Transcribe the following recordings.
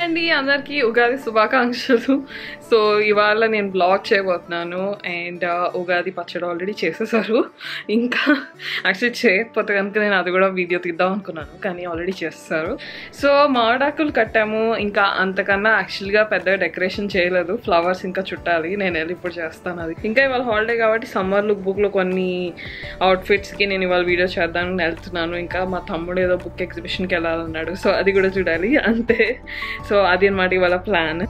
అండి అందరికీ ఉగాది శుభాకాంక్షలు. సో ఇవాళ నేను బ్లాగ్ చేయబోతున్నాను అండ్ ఉగాది పచ్చడి ఆల్రెడీ చేసేసారు. ఇంకా యాక్చువల్లీ చేయకపోతే కనుక నేను అది కూడా వీడియో తీద్దాం అనుకున్నాను, కానీ ఆల్రెడీ చేసేసారు. సో మామిడాకులు కట్టాము, ఇంకా అంతకన్నా యాక్చువల్గా పెద్దగా డెకరేషన్ చేయలేదు. ఫ్లవర్స్ ఇంకా చుట్టాలి, నేను వెళ్ళి ఇప్పుడు చేస్తాను అది. ఇంకా ఇవాళ హాలిడే కాబట్టి సమ్మర్ లుక్ బుక్లో కొన్ని అవుట్ఫిట్స్కి నేను ఇవాళ వీడియో చేద్దామని వెళ్తున్నాను. ఇంకా మా తమ్ముడు ఏదో బుక్ ఎగ్జిబిషన్కి వెళ్ళాలన్నాడు, సో అది కూడా చూడాలి అంతే. సో అది అన్నమాట ఇవాళ ప్లాన్.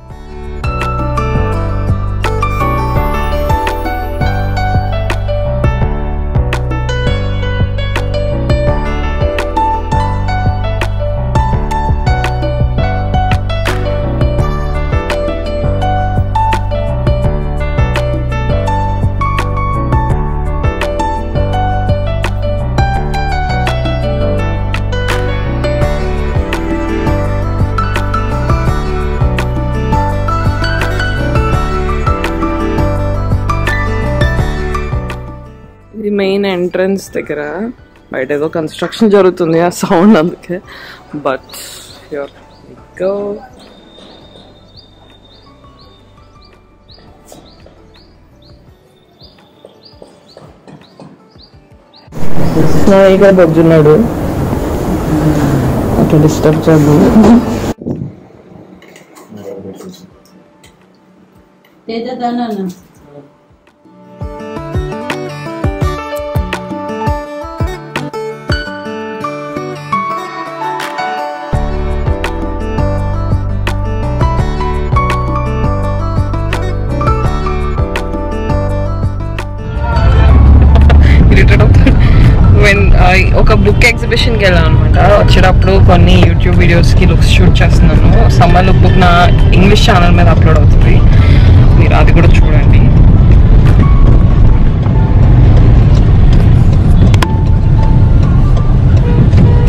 ఇది మెయిన్ ఎంట్రన్స్ దగ్గర, బయట ఏదో కన్స్ట్రక్షన్ జరుగుతుంది ఆ సౌండ్ అందుకే. But here we go. ఇక్కడ బజ్జున్నాడు, అట్లా డిస్టర్బ్ చేద్దాం. ఒక బుక్ ఎగ్జిబిషన్కి వెళ్ళాను అనమాట. వచ్చేటప్పుడు కొన్ని యూట్యూబ్ వీడియోస్కి లుక్స్ షూట్ చేస్తున్నాను. సమ్మర్ లుక్ బుక్ నా ఇంగ్లీష్ ఛానల్ మీద అప్లోడ్ అవుతుంది, మీరు అది కూడా చూడండి.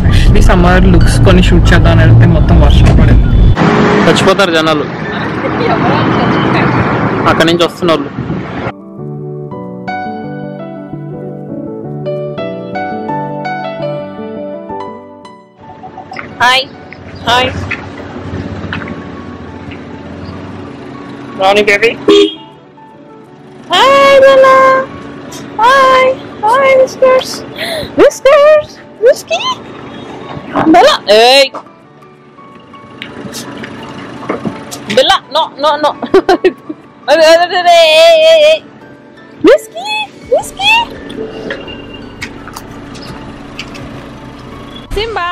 యాక్చువల్లీ సమ్మర్ లుక్స్ కొన్ని షూట్ చేద్దామని వెళ్తే మొత్తం వర్షం పడింది. చచ్చిపోతారు జనాలు, అక్కడి నుంచి వస్తున్న వాళ్ళు. Hi hi Ronnie baby. Hi Bella. Hi. Hi whiskers. Whiskers. Whiskey. Bella. Hey. Bella. No. Hey. Whiskey. Whiskey. Simba.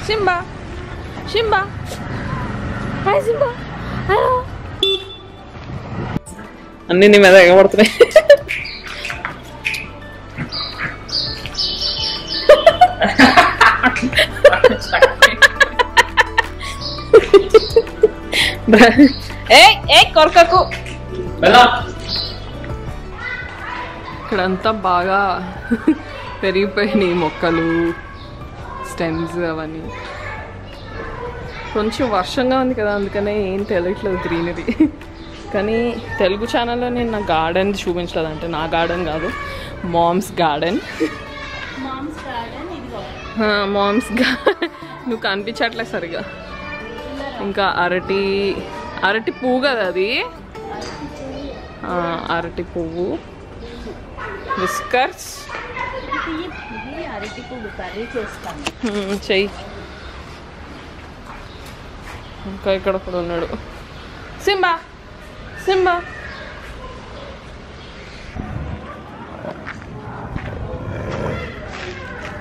Simba. Hi Simba. Hello. అన్నీ నీ మీద ఎగబడుతున్నాయి. కొరకకు. ఇక్కడంతా బాగా పెరిగిపోయినాయి మొక్కలు, స్టెమ్స్ అవన్నీ. కొంచెం వర్షంగా ఉంది కదా, అందుకనే ఏం తెలియట్లేదు గ్రీనరీ. కానీ తెలుగు ఛానల్లో నేను నా గార్డెన్ చూపించలేదు, అంటే నా గార్డెన్ కాదు, మామ్స్ గార్డెన్. నువ్వు కనిపించట్లేదు సరిగా. ఇంకా అరటి పువ్వు కదా అది, అరటి పువ్వు. విస్కర్స్ చెయ్యి. ఇంకా ఇక్కడ కూడా ఉన్నాడు సింబా.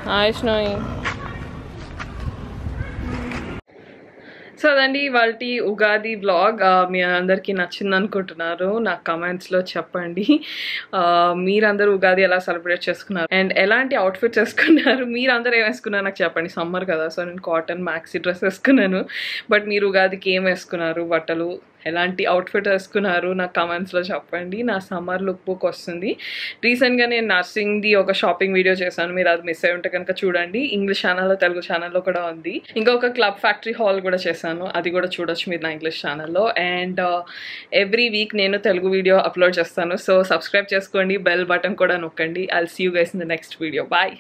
హాయ్ స్నోయి. సో అదండి ఇవాళ ఉగాది వ్లాగ్. మీ అందరికీ నచ్చింది అనుకుంటున్నారు, నాకు కమెంట్స్లో చెప్పండి. మీరందరూ ఉగాది ఎలా సెలబ్రేట్ చేసుకున్నారు అండ్ ఎలాంటి అవుట్ఫిట్స్ వేసుకున్నారు, మీరందరూ ఏం వేసుకున్నారు నాకు చెప్పండి. సమ్మర్ కదా, సో నేను కాటన్ మ్యాక్సీ డ్రెస్ వేసుకున్నాను. బట్ మీరు ఉగాదికి ఏం వేసుకున్నారు, బట్టలు ఎలాంటి అవుట్ఫిట్ వేసుకున్నారు నాకు కమెంట్స్లో చెప్పండి. నా సమ్మర్ లుక్ బుక్ వస్తుంది. రీసెంట్గా నేను నర్సింగ్ది ఒక షాపింగ్ వీడియో చేశాను, మీరు అది మిస్ అయి ఉంటే కనుక చూడండి. ఇంగ్లీష్ ఛానల్లో, తెలుగు ఛానల్లో కూడా ఉంది. ఇంకా ఒక క్లబ్ ఫ్యాక్టరీ హాల్ కూడా చేశాను, అది కూడా చూడొచ్చు మీరు నా ఇంగ్లీష్ ఛానల్లో. అండ్ ఎవ్రీ వీక్ నేను తెలుగు వీడియో అప్లోడ్ చేస్తాను, సో సబ్స్క్రైబ్ చేసుకోండి, బెల్ బటన్ కూడా నొక్కండి. I'll see you guys in the next video. Bye.